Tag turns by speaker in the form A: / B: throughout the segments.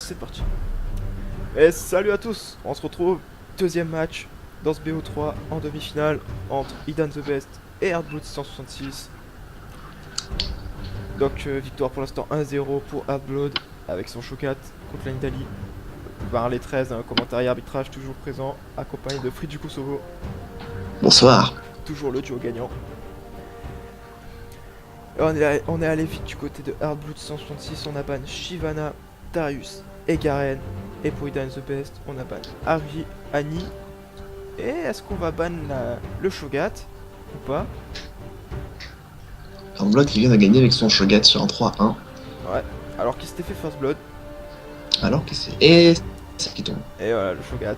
A: c'est parti. Et salut à tous, on se retrouve, deuxième match dans ce BO3 en demi-finale entre Idan the Best et Heartblood 666. Donc victoire pour l'instant 1-0 pour Heartblood avec son Shokat contre la Italie. Par les 13, un commentaire et arbitrage toujours présent, accompagné de Free du Kosovo.
B: Bonsoir.
A: Toujours le duo gagnant. Et on est allé vite du côté de Heartblood 166, on a ban Shyvana, Darius et Garen. Et pour Idan the Best, on a ban Harvey, Annie. Et est-ce qu'on va ban le Shogat ou pas?
B: Heartblood qui vient de gagner avec son Shogat sur un 3-1.
A: Ouais, alors qu'il s'était fait First Blood.
B: Alors que c'est... Et c'est qui tombe.
A: Et voilà, le Shogat.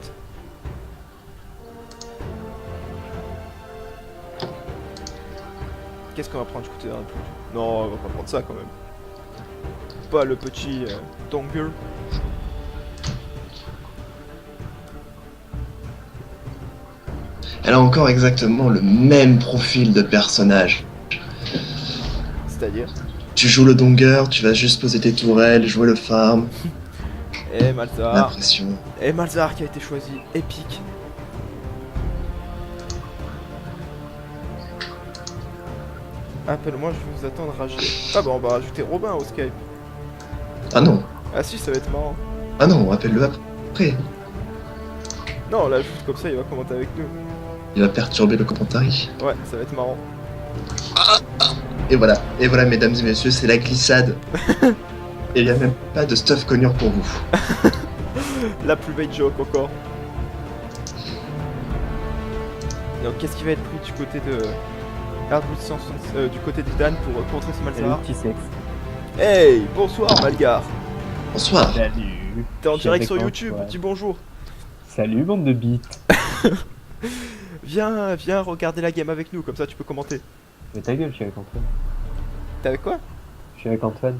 A: Qu'est-ce qu'on va prendre du côté de Heartblood? Non, on va pas prendre ça quand même. Pas le petit dongle.
B: Elle a encore exactement le même profil de personnage.
A: C'est-à-dire.
B: Tu joues le donger, tu vas juste poser tes tourelles, jouer le farm.
A: Et Malzahar.
B: L'impression.
A: Et Malzahar qui a été choisi, épique. Appelle-moi, je vais vous attendre ragé. Ah bah on va rajouter Robin au Skype.
B: Ah non.
A: Ah si, ça va être marrant.
B: Ah non, appelle-le après.
A: Non, là juste comme ça, il va commenter avec nous.
B: Il va perturber le commentaire.
A: Ouais, ça va être marrant.
B: Et voilà mesdames et messieurs, c'est la glissade. Et il n'y a même pas de stuff cognure pour vous.
A: La plus belle joke encore. Donc qu'est-ce qui va être pris du côté de Heartblood 160, du côté d'Idan pour contrer ce Malzahar?
C: Petit sexe.
A: Hey, bonsoir Malgar.
B: Bonsoir.
C: Salut.
A: T'es en
C: Je suis
A: direct
C: avec
A: sur
C: toi,
A: YouTube,
C: toi.
A: dis bonjour.
C: Salut bande de bites.
A: Viens regarder la game avec nous, comme ça tu peux commenter.
C: Mais ta gueule, je suis avec Antoine.
A: T'es avec quoi?
C: Je suis avec Antoine.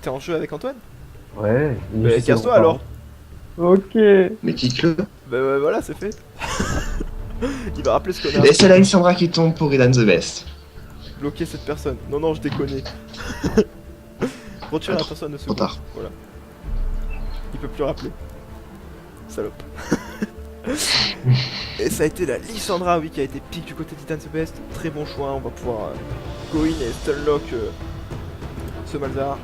A: T'es en jeu avec Antoine?
C: Ouais.
A: Bah casse-toi alors.
C: Ok.
B: Mais kick-le.
A: Bah ouais, voilà, c'est fait. Il va rappeler ce qu'on a
B: Et c'est Alexandra qui tombe pour Idan the Best.
A: bloqué cette personne. Non, non, je déconne. Retire la personne de ce
B: trop
A: groupe.
B: tard.
A: Voilà. Il peut plus rappeler. Salope. Et ça a été la Lissandra, oui, qui a été pique du côté d'Idan the Best. Très bon choix, on va pouvoir go in et stunlock ce Malzahar.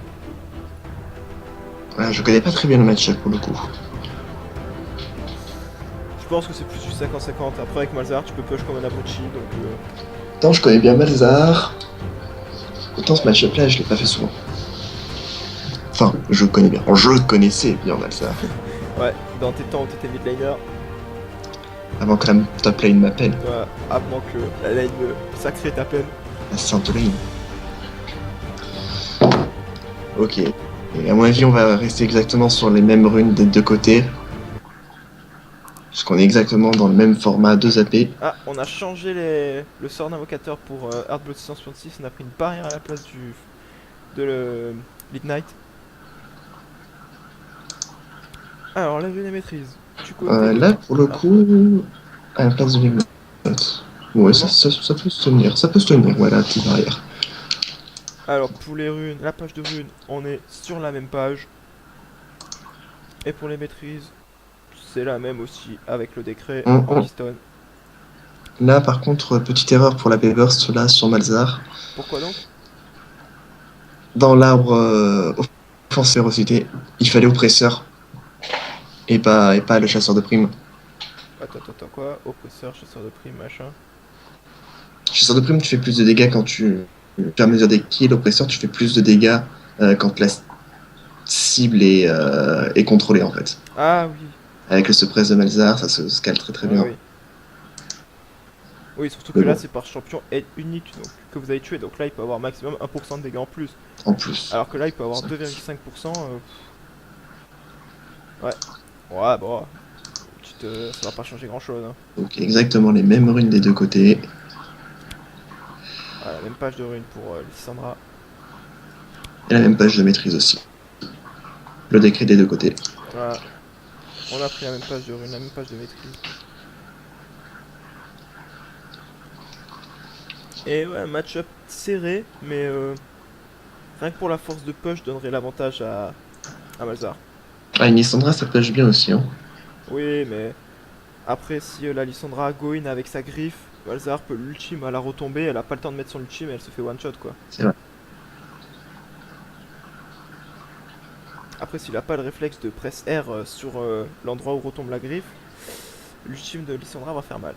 B: Ouais, je connais pas très bien le match pour le coup.
A: Je pense que c'est plus du 50-50. Après, avec Malzahar, tu peux push comme un abruti, donc
B: Tant je connais bien Malzahar. Autant ce match-up là, je l'ai pas fait souvent. Enfin, je connais bien. Je connaissais bien Malzahar.
A: ouais, dans tes temps où t'étais midlaner,
B: Avant que la top lane m'appelle.
A: avant que la lane sacrée t'appelle.
B: La sainte lane. Ok. Et à mon avis, on va rester exactement sur les mêmes runes des deux côtés. Puisqu'on est exactement dans le même format 2 AP.
A: Ah, on a changé le sort d'invocateur pour Heartblood 666, on a pris une barrière à la place de le Midnight. Alors, la vue des maîtrises. Du côté
B: Là, pour le coup, à la place de Lignote. Ouais, ça peut se tenir. Ça peut se tenir, voilà, la petite barrière.
A: Alors, pour les runes, la page de runes, on est sur la même page. Et pour les maîtrises, c'est la même aussi avec le décret en Keystone.
B: Là, par contre, petite erreur pour la P-Burst, là, sur Malzahar.
A: Pourquoi donc?
B: Dans l'arbre offense férocité, il fallait oppresseur. Et pas le chasseur de primes.
A: Attends, quoi? Oppresseur, chasseur de primes, machin.
B: Chasseur de primes, tu fais plus de dégâts quand tu fais à mesure des kills. Oppresseur, tu fais plus de dégâts quand la cible est contrôlée, en fait.
A: Ah oui.
B: Avec le suppress de Malzahar, ça se scale très bien.
A: Oui. Oui, surtout que là c'est par champion aide unique donc, que vous avez tué, donc là il peut avoir maximum 1% de dégâts en plus.
B: En plus.
A: Alors que là il peut avoir 2,5%. Ouais. Ouais, bon. Ça va pas changer grand chose. Hein.
B: Donc exactement les mêmes runes des deux côtés.
A: Voilà, même page de runes pour Lissandra.
B: Et la même page de maîtrise aussi. Le décret des deux côtés.
A: Voilà. On a pris la même page de runes, la même page de maîtrise. Et ouais, match-up serré, mais rien que pour la force de push, je donnerais l'avantage à Malzahar.
B: Ah, une Lissandra, ça pêche bien aussi, hein.
A: Oui, mais après, si la Lissandra go in avec sa griffe, Malzahar peut l'ultime à la retomber, elle a pas le temps de mettre son ultime et elle se fait one shot quoi.
B: C'est vrai.
A: Après, s'il a pas le réflexe de press R sur l'endroit où retombe la griffe, l'ultime de Lissandra va faire mal.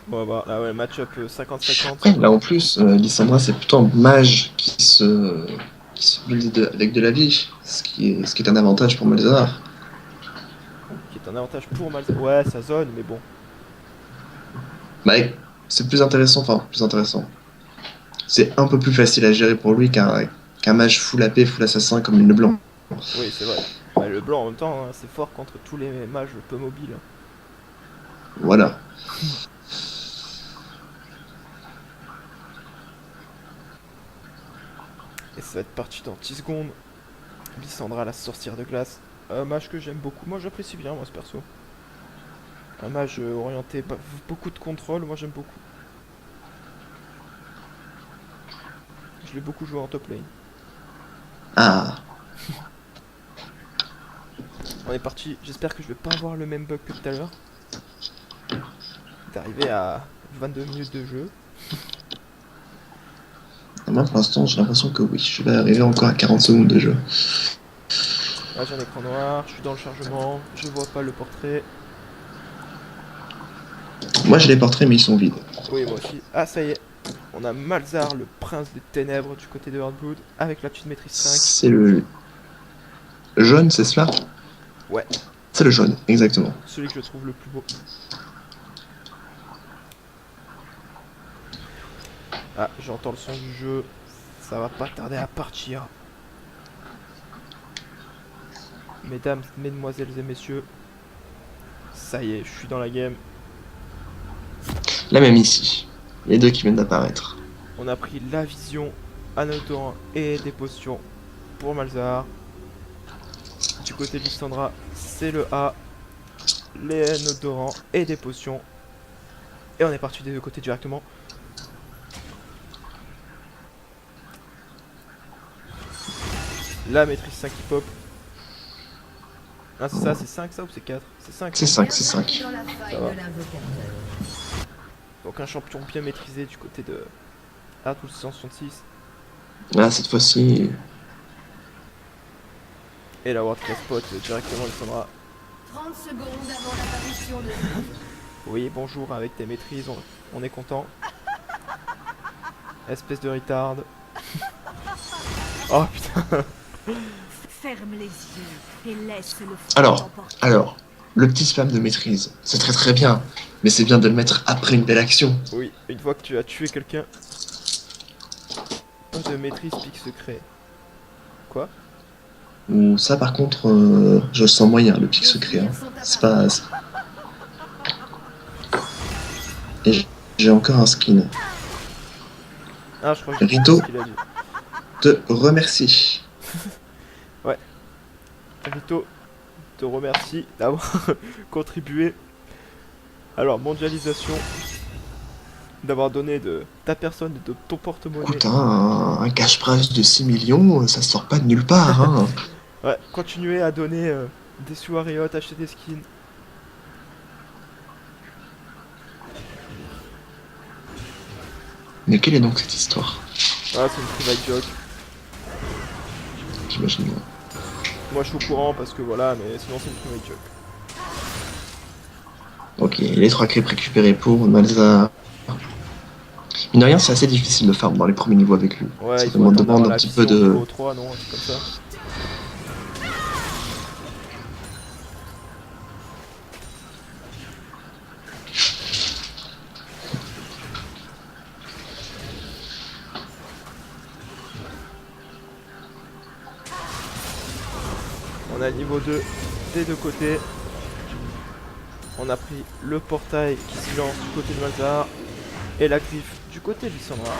A: Bon, bah là, ouais, match-up 50-50.
B: Après, là en plus, Lissandra, c'est plutôt un mage qui se build avec de la vie, ce qui est un avantage pour Malzahar.
A: Qui est un avantage pour Malzahar. Ouais, ça zone, mais bon.
B: Bah, c'est plus intéressant, enfin, plus intéressant. C'est un peu plus facile à gérer pour lui qu'un mage full AP, full assassin comme une Leblanc.
A: Oui, c'est vrai. Bah, le blanc en même temps, hein, c'est fort contre tous les mages peu mobiles.
B: Voilà.
A: Et ça va être parti dans 10 secondes. Lissandra, la sorcière de glace. Un mage que j'aime beaucoup. Moi, j'apprécie bien, moi, ce perso. Un mage orienté, beaucoup de contrôle, moi j'aime beaucoup. Je l'ai beaucoup joué en top lane.
B: Ah,
A: On est parti, j'espère que je vais pas avoir le même bug que tout à l'heure. D'arriver à 22 minutes de jeu.
B: moi pour l'instant, j'ai l'impression que oui, je vais arriver encore à 40 secondes de jeu.
A: Là j'ai un écran noir, je suis dans le chargement, je vois pas le portrait.
B: Moi j'ai les portraits, mais ils sont vides.
A: Oui, moi aussi. Ah, ça y est. On a Malzahar, le prince des ténèbres du côté de Heartblood, avec la petite maîtrise 5.
B: C'est le jaune, c'est cela?
A: Ouais,
B: C'est le jaune, exactement.
A: celui que je trouve le plus beau. Ah, j'entends le son du jeu. Ça va pas tarder à partir. Mesdames, mesdemoiselles et messieurs. Ça y est, je suis dans la game.
B: Là même ici, les deux qui viennent d'apparaître.
A: On a pris la vision, un odorant et des potions pour Malzahar. Du côté de Lissandra, c'est le A, les N odorants et des potions. Et on est parti des deux côtés directement. La maîtrise 5 qui pop. Ah c'est ça, c'est 5 ça ou c'est 4? C'est 5.
B: C'est 5, c'est 5.
D: Dans la faille
A: Ça va.
D: de l'invocateur.
A: Donc un champion bien maîtrisé du côté de Hardwood 666.
B: Là, cette fois-ci,
A: Et la World Class Spot directement Lissandra.
D: 30 secondes avant l'apparition de...
A: Oui, bonjour, avec tes maîtrises, on est content. Espèce de retard. Oh putain.
D: Ferme les yeux et laisse le feu
B: Alors,
D: t'emporter.
B: le petit spam de maîtrise, c'est très très bien, mais c'est bien de le mettre après une belle action.
A: Oui, une fois que tu as tué quelqu'un. Pas de maîtrise pic secret. Quoi?
B: Ou ça par contre, je le sens moyen, le pic secret. Hein. C'est pas... Et j'ai encore un skin.
A: Ah, je crois que j'ai
B: Rito.
A: compris ce qu'il a dit.
B: Te remercie.
A: Rito, te remercie d'avoir contribué à leur mondialisation, d'avoir donné de ta personne et de ton porte-monnaie.
B: Écoute, hein, un cash prize de 6 millions, ça sort pas de nulle part. Hein.
A: Ouais, continuez à donner des sous à Riot, acheter des skins.
B: Mais quelle est donc cette histoire?
A: Ah, c'est une private joke.
B: J'imagine.
A: Moi je suis au courant parce que voilà, mais sinon c'est une private joke.
B: Ok, les 3 creeps récupérés pour Malzahar. Mine de rien, c'est assez difficile de farm dans les premiers niveaux avec lui.
A: Ouais,
B: Ça
A: il faut attendre
B: demande
A: d'avoir
B: un
A: la
B: petit
A: vision
B: peu de...
A: niveau 3, non, un truc comme ça. On a le niveau 2 des deux côtés. On a pris le portail qui se lance du côté de Malzahar et la griffe du côté de Lissandra.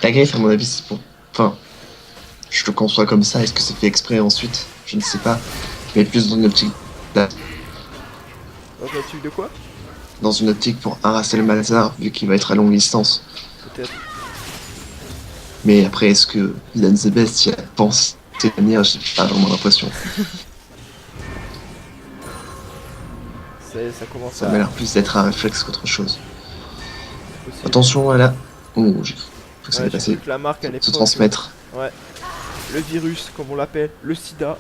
B: La griffe, à mon avis, c'est pour... Enfin, je le conçois comme ça. Est-ce que c'est fait exprès ensuite? Je ne sais pas. Mais plus dans une optique...
A: une optique de quoi?
B: Dans une optique pour harasser le Malzahar, vu qu'il va être à longue distance.
A: Peut-être.
B: Mais après, est-ce que Idan the Best y a pensé de manière, j'ai pas vraiment l'impression.
A: Ça commence
B: Ça
A: à...
B: m'a l'air plus d'être un réflexe qu'autre chose.
A: possible.
B: Attention, là. Oh, j'ai cru que ça
A: Ouais,
B: allait
A: j'ai
B: passer.
A: cru que la marque allait
B: Se transmettre.
A: Ouais. Le virus, comme on l'appelle, le sida.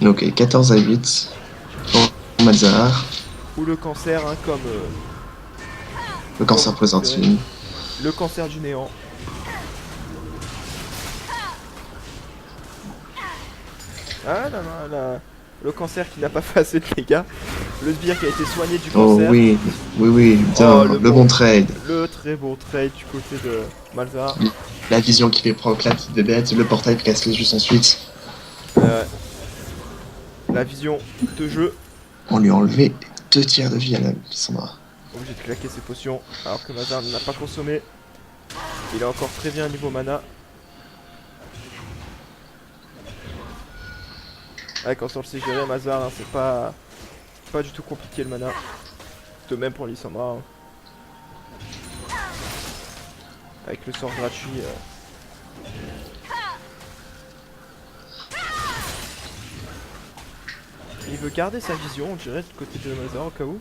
B: Ok, 14 à 8 pour Malzahar.
A: Ou le cancer, hein, comme
B: Le cancer
A: Comme vous
B: présentine.
A: le cancer du néant. Ah là là là. Le cancer qui n'a pas fait assez de dégâts. Le sbire qui a été soigné du
B: Oh
A: cancer.
B: oui, oui, oui, bien,
A: Oh,
B: le bon trade.
A: Le très beau trade du côté de Malzahar.
B: La vision qui fait proclate de bête, le portail casse les juste ensuite.
A: La vision de jeu.
B: On lui a enlevé 2 tiers de vie à la Lissandra.
A: Obligé de claquer ses potions. Alors que Malzahar n'a pas consommé. Il est encore très bien niveau mana. Ouais, quand on le sait gérer, Malzahar, hein, c'est pas du tout compliqué le mana. De même pour Lissandra. Hein. Avec le sort gratuit. Il veut garder sa vision, on dirait, du côté de Malzahar au cas où.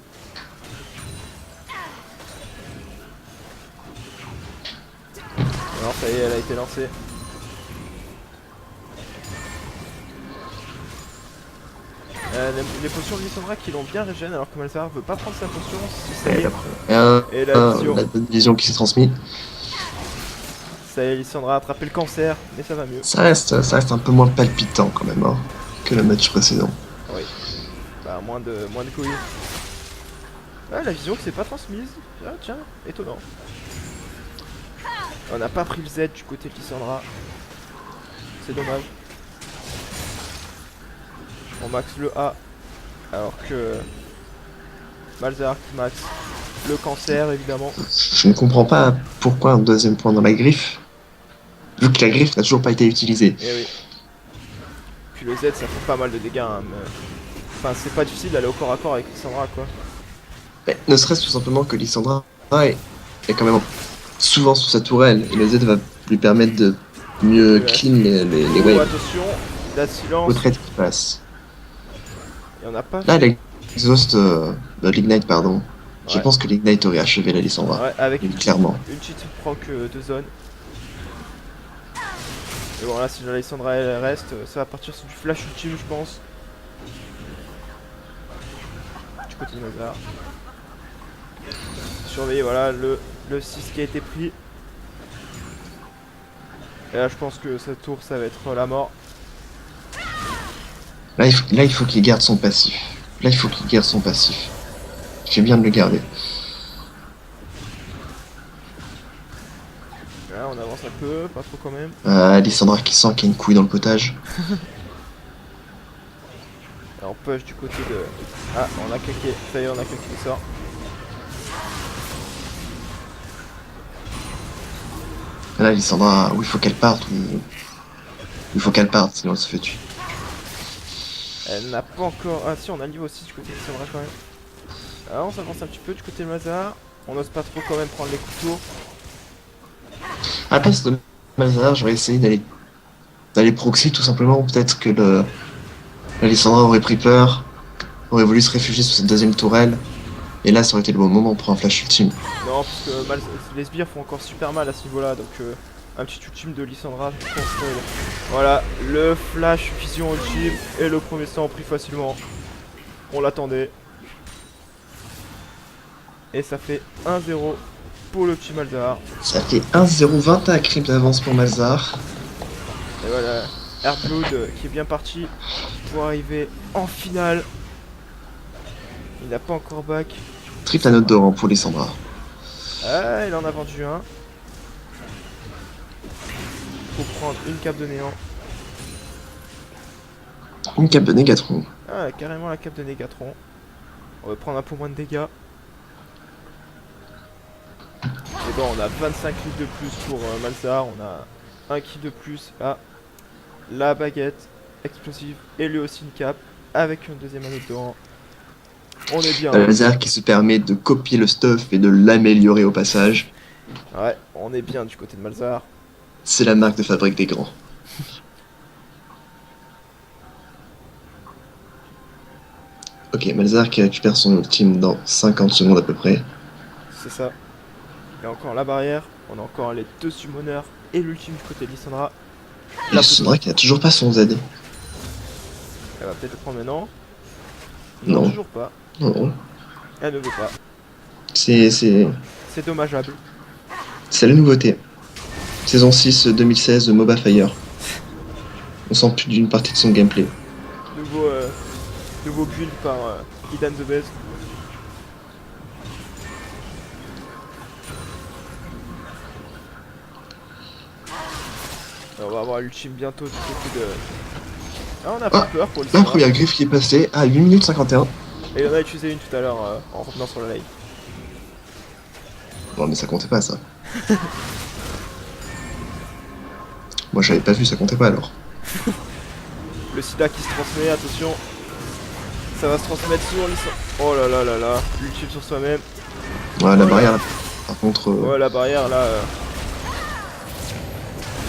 A: Alors ça y est, elle a été lancée. Les potions de Lissandra qui l'ont bien régène alors que Malzahar veut pas prendre sa potion. Si ça y est, et la vision.
B: La vision qui s'est transmise.
A: Ça y est, Lissandra a attrapé le cancer, mais ça va mieux.
B: Ça reste un peu moins palpitant quand même hein, que le match précédent.
A: Oui. Bah moins de couilles. Ah la vision qui s'est pas transmise. Ah tiens, étonnant. On n'a pas pris le Z du côté de Lissandra. C'est dommage. On max le A. Alors que Malzahar qui max le cancer évidemment.
B: Je ne comprends pas pourquoi un deuxième point dans la griffe. Vu que la griffe n'a toujours pas été utilisée.
A: Et oui. Puis le Z ça fait pas mal de dégâts hein, mais... Enfin c'est pas difficile d'aller au corps à corps avec Lissandra quoi.
B: Mais ne serait-ce tout simplement que Lissandra est quand même souvent sous sa tourelle. Et le Z va lui permettre de mieux
A: Ouais.
B: clean les
A: Oh,
B: waves.
A: attention, la silence.
B: Le trade qui passe.
A: Et on n'a pas
B: Là, l'exhaust de l'Ignite, pardon. Je
A: Ouais.
B: pense que l'Ignite aurait achevé la Lissandra.
A: Ouais, avec
B: Clairement.
A: une petite proc de zone. Et bon là si la Lissandra elle reste, ça va partir sur du flash ultime je pense. Du côté de Malzahar. Surveiller voilà le 6 qui a été pris. Et là je pense que cette tour ça va être la mort.
B: Là, il faut qu'il garde son passif. Là, il faut qu'il garde son passif. Il fait bien de le garder.
A: Là on avance un peu, pas trop quand même.
B: Lissandra qui sent qu'il y a une couille dans le potage.
A: Alors on push du côté de... Ah on a claqué, ça y est on a claqué le sort.
B: Là, Lissandra, où il faut qu'elle parte, ou il faut qu'elle parte, sinon elle se fait tuer.
A: Elle n'a pas encore... Ah si on a le niveau 6 du côté de Lissandra quand même. Ah on s'avance un petit peu du côté de Malzahar. On n'ose pas trop quand même prendre les coups de tour.
B: À la place de Malzahar, j'aurais essayé d'aller proxy tout simplement. Peut-être que la Lissandra aurait pris peur, aurait voulu se réfugier sous cette deuxième tourelle. Et là, ça aurait été le bon moment pour un flash ultime.
A: Non, parce que les sbires font encore super mal à ce niveau-là, donc un petit ultime de Lissandra, je pense que... Voilà, le flash vision ultime et le premier sang pris facilement. On l'attendait. Et ça fait 1-0 pour le petit Malzahar.
B: Ça fait 1-0-20 à crime d'avance pour Malzahar.
A: Et voilà, Airblood qui est bien parti pour arriver en finale. Il n'a pas encore back.
B: Triple à note de rang pour Lissandra.
A: Ah, il en a vendu un. Faut prendre une cape de néant.
B: Une cape de Négatron.
A: Ah, carrément la cape de Négatron. On va prendre un peu moins de dégâts. Et bon, on a 25 kills de plus pour Malzahar. On a un kill de plus. Là, la baguette explosive et lui aussi une cape. avec une deuxième anneau de rang. On est bien.
B: Malzahar qui se permet de copier le stuff et de l'améliorer au passage.
A: Ouais, on est bien du côté de Malzahar.
B: C'est la marque de fabrique des grands. Ok, Malzahar qui récupère son ultime dans 50 secondes à peu près.
A: C'est ça. Il y a encore la barrière. On a encore les deux summoners et l'ultime du côté de Lissandra.
B: Et Lissandra qui n'a toujours pas son Z.
A: Elle va peut-être le prendre maintenant. Non,
B: Non.
A: toujours pas.
B: Non.
A: Elle ne veut pas.
B: C'est
A: C'est dommageable.
B: la nouveauté. Saison 6 2016 de MOBA Fire. On sent plus d'une partie de son gameplay.
A: Nouveau build par Idan the Best. On va avoir l'ultime bientôt du côté de... Ah, on a pas peur pour le
B: La première griffe qui est passée à 8 minutes 51.
A: Et il en a utilisé une tout à l'heure en revenant sur la live.
B: Non mais ça comptait pas ça. Moi j'avais pas vu, ça comptait pas alors.
A: Le sida qui se transmet, attention. Ça va se transmettre sur les... Oh là là là là, l'ultime sur soi-même.
B: Ouais, la
A: Oh là.
B: barrière là. Par contre,
A: Ouais, la barrière là.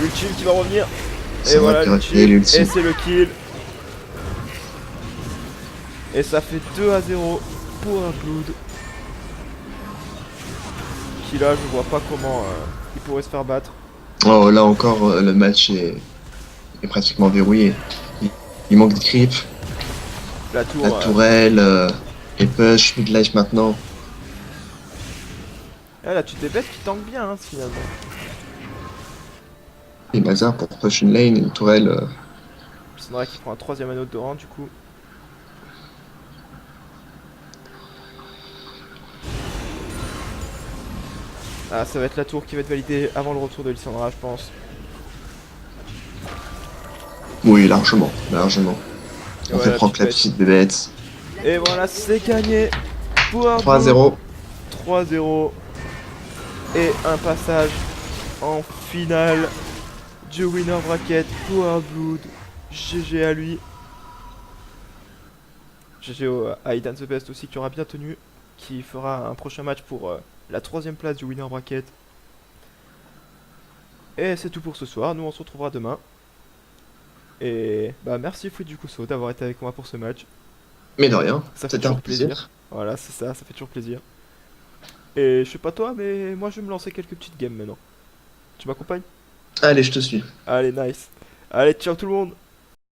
A: L'ultime qui va revenir. Et
B: c'est
A: voilà
B: vrai qu'il a
A: l'ultime.
B: l'ultime.
A: Et c'est le kill. Et ça fait 2-0 pour un Blood. Qui là, je vois pas comment il pourrait se faire battre.
B: Oh là encore, le match est pratiquement verrouillé. Il manque de creep,
A: La tour.
B: la tourelle, et push, midlife maintenant.
A: Ah, là, tu t'es bête qui tank bien hein, finalement.
B: Et Malzahar pour push une lane, une tourelle.
A: Sandra qui prend un troisième anneau de rang du coup. Ah, ça va être la tour qui va être validée avant le retour de Lissandra, je pense.
B: Oui, largement, largement.
A: Et
B: On
A: voilà,
B: fait prendre
A: tu
B: la
A: pètes.
B: petite bébête.
A: Et voilà, c'est gagné pour un
B: 3-0.
A: 3-0. Et un passage en finale du winner bracket pour Blood. GG à lui. GG à Aidan the Best aussi qui aura bien tenu. Qui fera un prochain match pour la troisième place du winner bracket. Et c'est tout pour ce soir. Nous on se retrouvera demain. Et bah merci Fouet du Cousseau d'avoir été avec moi pour ce match.
B: Mais de rien,
A: Ça fait
B: c'était un
A: toujours plaisir.
B: plaisir.
A: Voilà, c'est ça, ça fait toujours plaisir. Et je sais pas toi, mais moi je vais me lancer quelques petites games maintenant. Tu m'accompagnes?
B: Allez, je te suis.
A: Allez, nice. Allez, ciao tout le monde!